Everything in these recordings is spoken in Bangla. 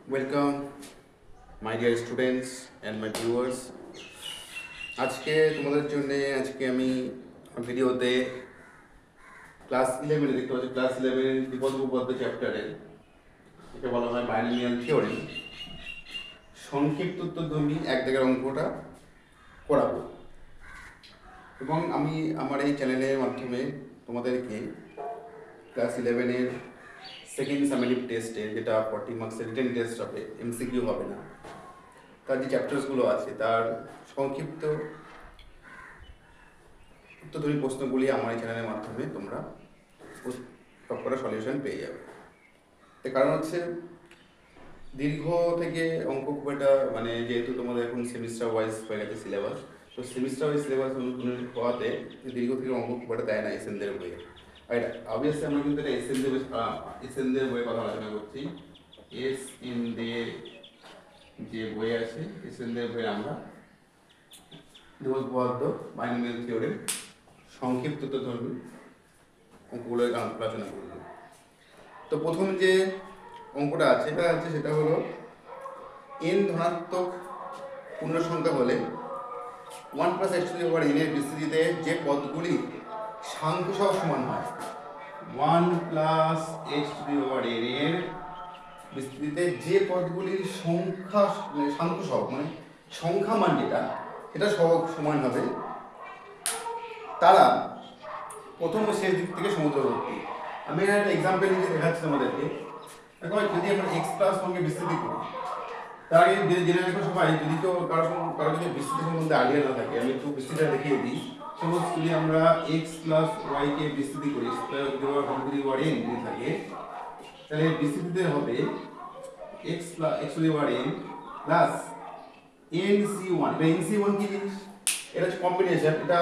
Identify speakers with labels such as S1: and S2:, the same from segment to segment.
S1: Welcome, my dear students and my viewers. আজকে তোমাদের জন্য আমি ভিডিওতে ক্লাস 11 দেখতে পাচ্ছি ক্লাস 11 দ্বিপদ উপপাদ্য চ্যাপ্টারের এটা বলা হয় বাইনোমিয়াল থিওরেম সংক্ষিপ্ত উত্তরধর্মী এক দাগের অঙ্কটা করাবো এবং আমি আমার এই চ্যানেলের মাধ্যমে তোমাদেরকে ক্লাস 11 এর সেকেন্ড সামেটিভ টেস্টে যেটা 40 মার্কসের রিটেন টেস্ট হবে এমসিকিউ হবে না তার যে চ্যাপ্টার্সগুলো আছে তার সংক্ষিপ্ত উত্তরধর্মী প্রশ্নগুলি আমার এই চ্যানেলের মাধ্যমে তোমরা সব কটা সলিউশন পেয়ে যাবে তার কারণ হচ্ছে দীর্ঘ থেকে অঙ্ক খুব একটা মানে যেহেতু তোমাদের এখন সেমিস্টার ওয়াইজ হয়ে গেছে সিলেবাস তো সেমিস্টার ওয়াইজ সিলেবাস অনুযায়ী হওয়াতে দীর্ঘ থেকে অঙ্ক খুব একটা দেয় না এসএনদের বইয়ে আর অবভিয়াসলি আমরা কিন্তু এটা এসএনদের বইয়ে কথা আলোচনা করছি এসএনদের যে বই আছে এসএনদের বইয়ে আমরা উপপাদ্য বাইনোমিয়াল থিওরেম সংক্ষিপ্ত উত্তরধর্মী অঙ্কগুলো আলোচনা করব তো প্রথম যে অঙ্কটা আছে সেটা হলো n ধনাত্মক পূর্ণ সংখ্যা হলে 1 + x⁴ এর বিস্তৃতিতে যে পদগুলি সাংখ্য সহ সমান হয় 1 + x⁴ এর বিস্তৃতিতে যে পদগুলির সংখ্যা সাংখ্য সহ মানে সংখ্যা মান সেটা সমান হবে তারা প্রথম ও শেষ দিক থেকে সমুদ্রবর্তী আমি একটা এক্সাম্পল নিয়ে দেখাচ্ছি তোমাদেরকে দেখো যদি আমরা x + 1 কে বিস্তৃতি করি তার আগে জেনে রাখো সবাই যদি তো কারো যদি বিস্তৃতি সম্বন্ধে আইডিয়া না থাকে আমি একটু বিস্তৃতিটা দেখিয়ে দিই সাপোজ যদি আমরা x + y কে বিস্তৃতি করি যদি থাকে তাহলে বিস্তৃতিতে হবে x + n plus nc1 nc1 কি জিনিস এটা হচ্ছে কম্বিনেশন এটা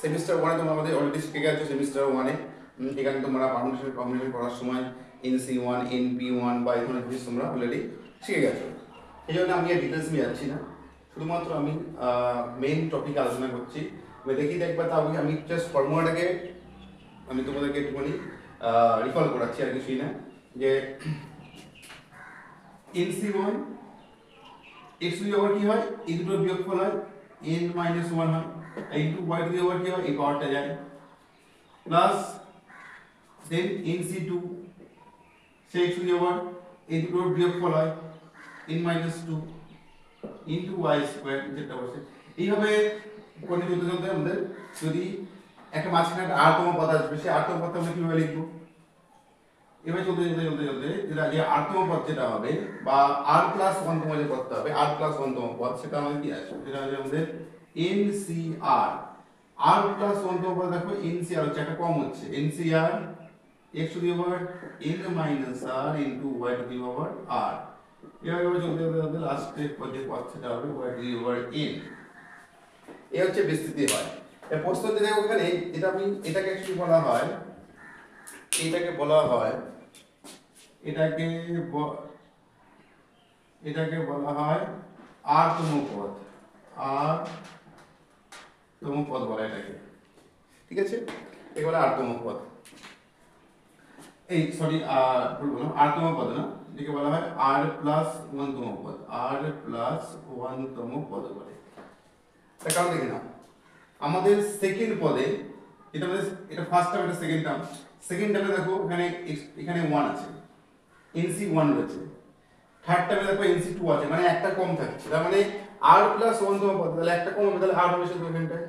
S1: সেমিস্টার 1 এ তোমরা আমাদের অলরেডি শিখে গেছো সেমিস্টার 1 এ এখানে তোমরা কম্বিনেশন করার সময় nc1 np1 বা এই ধরনের জিনিস তোমরা অলরেডি শিখে গেছো এই জন্য আমি আর ডিটেলস নিয়ে যাচ্ছি না শুধুমাত্র আমি মেইন টপিক আলোচনা করছি দেখি দেখবা তাও আমি জাস্ট ফর্মুলাটাকে আমি তোমাদেরকে একটুখানি রিকল করাচ্ছি আর কিছুই না যে nc1 x to the power কি হয় এই দুটোর বিয়োগফল হয় n - 1 হয় into y to the power কি হয় এই পাওয়ারটা যায় প্লাস দেন nc2 সে x টু দি পাওয়ার এই দুটোর বিয়োগফল হয় n - 2 ইনটু y² যেটা বসে এইভাবে কোণে চলতে আমাদের যদি একটা মাঝখানে একটা r তম পদ আসবে সেই r তম পদটা আমরা কিভাবে লিখব এভাবে চলতে যেটা যে r তম পদ যেটা হবে বা r + 1 তম যে পদটা হবে r + 1 তম পদ সেটা আমাদের কি আসবে সেটা হবে আমাদের ncr r + 1 তম পদ দেখো ncr হচ্ছে একটা কম হচ্ছে ncr x to the power n - r into y to the power r এভাবে চলতে লাস্টে যে পদ সেটা হবে y to the power n এই হচ্ছে বিস্তৃতি হয় এই প্রশ্নতে দেখো এখানে এটাকে অ্যাকচুয়ালি বলা হয় এটাকে বলা হয় r তম পদ বলা এটাকে ঠিক আছে এগুলো r তম পদ এই সরি ভুল বললাম r তম পদ না এটাকে বলা হয় r + 1 তম পদ r + 1 তম পদ বলে তার কারণ দেখে নাও আমাদের সেকেন্ড পদে এটা ফার্স্ট টার্ম এটা সেকেন্ড টার্মে দেখো এখানে 1 আছে nc1 রয়েছে থার্ড টার্মে দেখো nc2 আছে মানে একটা কম থাকছে তার মানে r + 1 তম পদ তাহলে একটা কম হবে তাহলে r হবে শুধু এখানটায়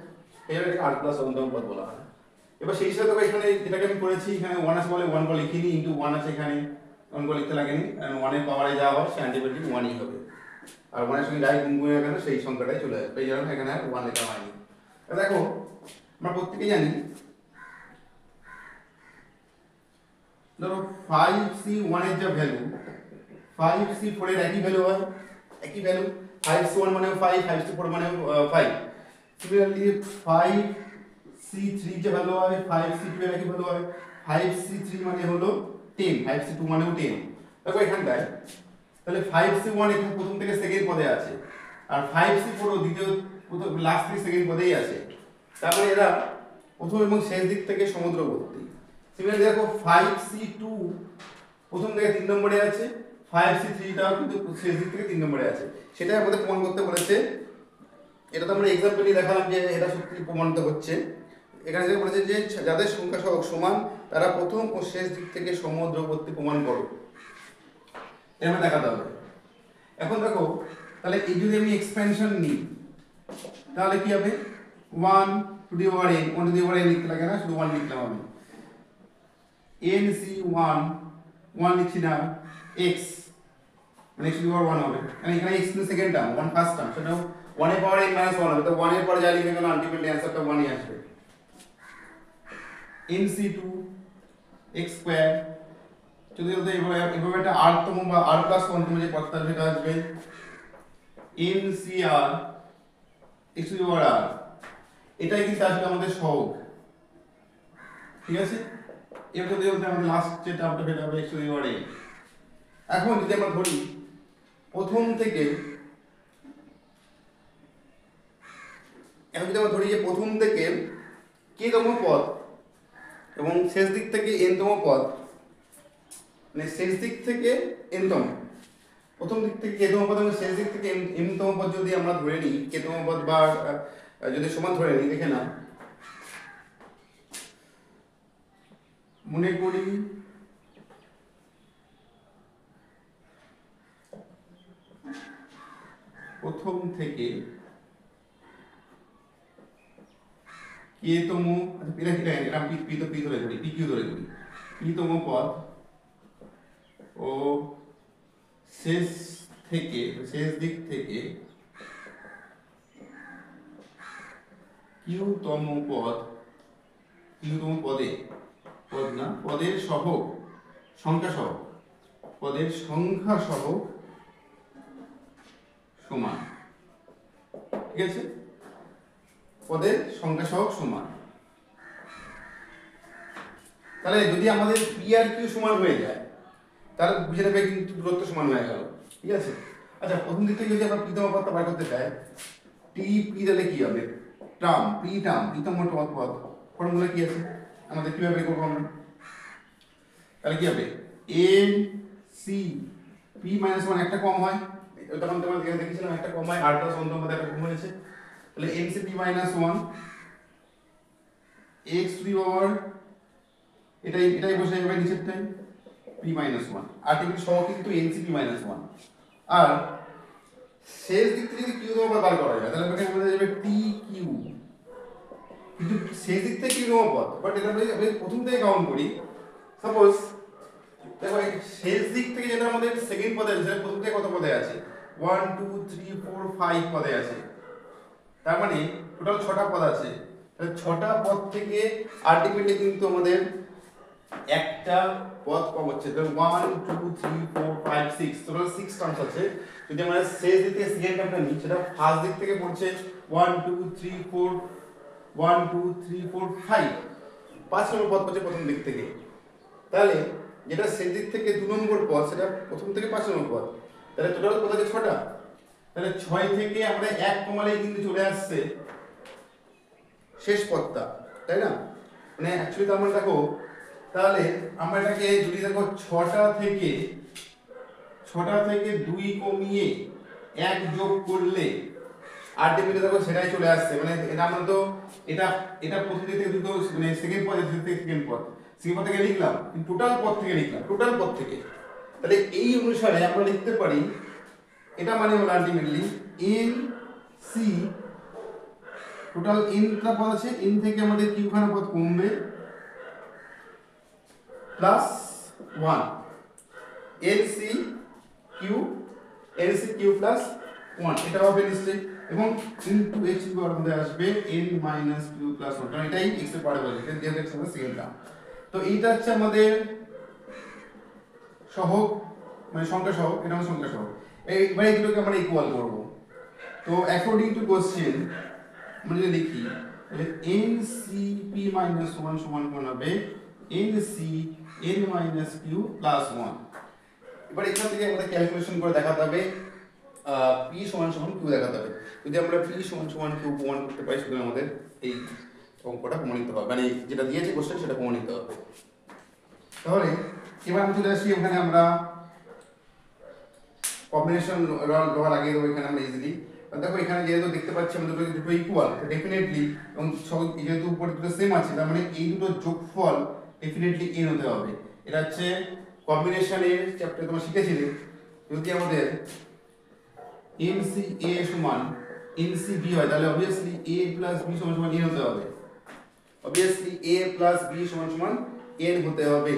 S1: এটাকে r + 1 তম পদ বলা হয় এবার সেই সাথে দেখো এখানে যেটাকে আমি করেছি এখানে 1 আছে বলে 1 করে লিখিনি ইনটু 1 আছে এখানে 1 করে লিখতে লাগেনি কারণ 1 এর পাওয়ারে যা হয় সে আলটিমেটলি 1ই হবে আর 1 এর সঙ্গে যাই গুণ করে গেল সেই সংখ্যাটাই চলে আসবে এই জন্য এখানে আর 1 লেখা হয়নি দেখো আমরা প্রত্যেকেই জানি ধরো 5c1 এর যা ভ্যালু 5c4 এর একই ভ্যালু হয় একই ভ্যালু 5c1 মানে 5 5c4 মানে 5 সিমিলারলি 5c3 যে ভ্যালু হয় 5c2 এর একই ভ্যালু হয় 5c3 মানে হলো 10 5c2 মানেও 10 দেখো এখানটায় তাহলে 5c1 এখানে প্রথম থেকে সেকেন্ড পদে আছে আর 5c4 ও দ্বিতীয় প্রথম লাস্ট থেকে সেকেন্ড পদেই আছে তারপরে এরা প্রথম এবং শেষ দিক থেকে সমুদ্রবর্তী সিমিলারলি দেখো 5c2 প্রথম থেকে 3 নম্বরে আছে 5C3টাও কিন্তু শেষ দিক থেকে 3 নম্বরে আছে, সেটাই আমাদের প্রমাণ করতে বলেছে। এটা তো আমরা এক্সাম্পলই দেখালাম যে এটা সত্যি প্রমাণিত হচ্ছে। এখানে যে বলেছে যে যাদের সংখ্যা সহগ সমান তারা প্রথম ও শেষ দিক থেকে সমদ্রবর্তী প্রমাণ করো, এটা আমরা দেখাতে হবে। এখন দেখো তাহলে এই যদি আমি এক্সপেনশন নিই তাহলে কি হবে, 1 two the power n, 1 two the power n লিখতে লাগে না, শুধু 1 লিখলাম আমি। nc1 1 লিখছি না, x মানে x টু দি পাওয়ার 1 হবে, মানে এখানে x কিন্তু সেকেন্ড টার্ম, 1 ফার্স্ট টার্ম, সেটাও 1 এর পাওয়ার n - 1 হবে, তো 1 এর পরে যা লিখবে কেন আলটিমেটলি অ্যানসারটা 1 ই আসবে। nc2 x স্কয়ার যদি বলতে এভাবে একটা r তম বা r প্লাস 1 তম যে পদটা সেটা আসবে ncr x to the power r, এটাই কিন্তু আসলে আমাদের সহগ, ঠিক আছে। এবার যদি বলতে আমাদের লাস্ট যে টার্মটা বের হবে x to the power n। এখন যদি আমরা ধরি প্রথম থেকে, এখন যদি আমরা ধরি যে প্রথম থেকে k তম পদ এবং শেষ দিক থেকে n তম পদ, মানে শেষ দিক থেকে n তম, প্রথম দিক থেকে k তম পদ এবং শেষ দিক থেকে n তম পদ যদি আমরা ধরে নিই, k তম পদ বা যদি সমান ধরে নিই, দেখে নাও মনে করি প্রথম থেকে k তম, এটা p ধরে করি, pq ধরে করি, p তম পদ ও শেষ দিক থেকে q তম পদের সহগ, সংখ্যা সহগ, পদের সংখ্যা সহগ সমান, ঠিক আছে, পদের সংখ্যা সহগ সমান। তাহলে যদি আমাদের p আর q সমান হয়ে যায় তাহলে বুঝে নেবে কিন্তু দূরত্ব সমান হয়ে গেল, ঠিক আছে। আচ্ছা প্রথম দিক থেকে যদি আমরা p তম পদটা বার করতে চাই, tp তাহলে কি হবে, টার্ম p তম পদ, ফর্মুলা কি আছে আমাদের, কিভাবে বের করব আমরা, তাহলে কি হবে n c p - 1 একটা কম হয়, তখন তোমাদের এখানে দেখেছিলাম একটা কম হয়, r + 1 তম পদে একটা কম হয়েছে, তাহলে n c p - 1 x to the পাওয়ার, এটাই বসে যাবে নিচেরটাই p - 1, আলটিমেটলি সহ কিন্তু n c p - 1। আর শেষ দিক থেকে যদি q তম পদ বার করা যায় তাহলে এখানে আমাদের যাবে t q, কিন্তু শেষ দিক থেকে q তম পদ, বাট এটা আমরা প্রথম থেকে কাউন্ট করি। সাপোজ দেখো শেষ দিক থেকে যেটা আমাদের সেকেন্ড পদে আছে সেটা প্রথম থেকে কত পদে আছে, 1 2 3 4 5 পদে আছে, তার মানে টোটাল 6টা পদ আছে। তাহলে 6টা পদ থেকে আলটিমেটলি কিন্তু আমাদের একটা পদ কম হচ্ছে, তাহলে 1 2 3 4 5 6, টোটাল 6 টার্মস আছে। যদি আমরা শেষ দিক থেকে সেকেন্ড টার্মটা নিই সেটা ফার্স্ট দিক থেকে পড়ছে 1 2 3 4 1 2 3 4 5, 5 নম্বর পদ পড়ছে প্রথম দিক থেকে। তাহলে যেটা শেষ দিক থেকে 2 নম্বর পদ সেটা প্রথম থেকে 5 নম্বর পদ, তাহলে টোটাল কত আছে 6টা। তাহলে 6 থেকে আমরা 1 কমালেই কিন্তু চলে আসছে শেষ পদটা, তাই না, মানে অ্যাকচুয়ালি তো আমরা দেখো তাহলে আমরা এটাকে যদি দেখো 6টা থেকে 2 কমিয়ে 1 যোগ করলে আলটিমেটলি দেখো সেটাই চলে আসছে, মানে এটা আমরা তো এটা প্রথম দিক থেকে দুটো, মানে সেকেন্ড পদ থেকে সেকেন্ড পদ থেকে লিখলাম, কিন্তু টোটাল পদ থেকে লিখলাম, টোটাল পদ থেকে। তাহলে এই অনুসারে আমরা লিখতে পারি এটা মানে হলো ultimately n c, total n টা পদ আছে, n থেকে আমাদের q খানা পদ কমবে প্লাস 1, nc q প্লাস 1 এটা হবে নিশ্চয়ই, এবং ইনটু h এর মধ্যে আসবে n - q প্লাস 1, কারণ এটাই x এর পারে বলে যেহেতু x আমাদের সেকেন্ড টার্ম। তো এইটা হচ্ছে আমাদের সহগ, মানে সংখ্যা সহগ, এটা হচ্ছে সংখ্যা সহগ। এইবারে এগুলোকে আমরা ইকুয়াল করব। তো অ্যাকর্ডিং টু কোশ্চেন আমরা যদি লিখি তাহলে ncp - 1 সমান কোন হবে nc n - q প্লাস 1। এবার এখান থেকে আমাদের ক্যালকুলেশন করে দেখাতে হবে p = q দেখাতে হবে। যদি আমরা p = q প্রমাণ করতে পারি শুধু আমাদের এই অঙ্কটা প্রমাণিত হবে, মানে যেটা দিয়েছে কোশ্চেন সেটা প্রমাণিত হবে। তাহলে এবার আমি চলে আসি, ওখানে আমরা কম্বিনেশন ল লাগিয়ে দেবো এখানে আমরা ইজিলি। দেখো এখানে যেহেতু দেখতে পাচ্ছি আমরা দুটো ইকুয়াল, ডেফিনেটলি, এবং যেহেতু উপরে দুটো সেম আছে, তার মানে এই দুটো যোগফল ডেফিনেটলি n হতে হবে। এটা হচ্ছে কম্বিনেশনের চ্যাপ্টারে তোমরা শিখেছিলে, যদি আমাদের NCA সমান NCB হয় তাহলে অবভিয়াসলি A প্লাস B সমান সমান n হতে হবে। অবভিয়াসলি A প্লাস B সমান সমান n হতে হবে।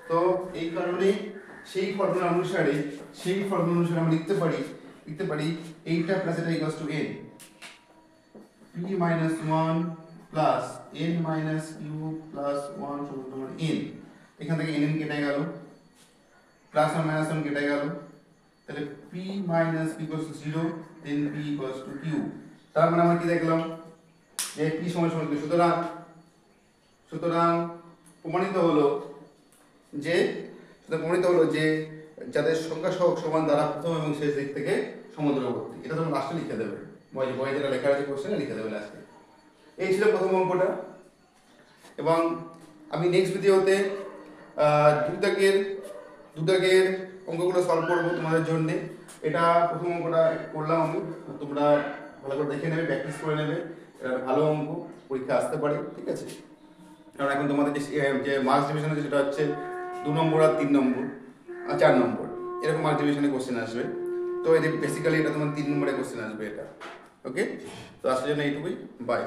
S1: তো এই কারণে সেই ফর্মুলা অনুসারে আমরা লিখতে পারি এইটা প্লাস এটা equals to n, p minus 1 plus n minus q plus 1 সমান সমান n। এখান থেকে n কেটে গেল, প্লাস আর মাইনাস 1 কেটে গেল, তাহলে p minus q equals to 0, then p equals to q। তার মানে আমরা কি দেখলাম যে p সমান সমান q। সুতরাং প্রমাণিত হলো যে যাদের সংখ্যা সহগ সমান দ্বারা প্রথম এবং শেষ দিক থেকে সমদূরবর্তী। এটা তোমরা লাস্টে লিখে দেবে, বই যেটা লেখা আছে কোশ্চেনে লিখে দেবে লাস্টে। এই ছিল প্রথম অঙ্কটা, এবং আমি নেক্সট ভিডিওতে দুদাগের অঙ্কগুলো সলভ করবো তোমাদের জন্য। এটা প্রথম অঙ্কটা করলাম আমি, তোমরা ভালো করে দেখে নেবে, প্র্যাকটিস করে নেবে। এটা ভালো অঙ্ক, পরীক্ষা আসতে পারে, ঠিক আছে? কারণ এখন তোমাদের যে মার্কস ডিভিশন আছে সেটা হচ্ছে 2 নম্বর আর 3 নম্বর আর 4 নম্বর, এরকম মার্কস ডিভিশনে কোশ্চেন আসবে। তো বেসিক্যালি এটা তোমার 3 নম্বরে কোশ্চেন আসবে এটা। ওকে, তো আজকের জন্য এইটুকুই, বাই।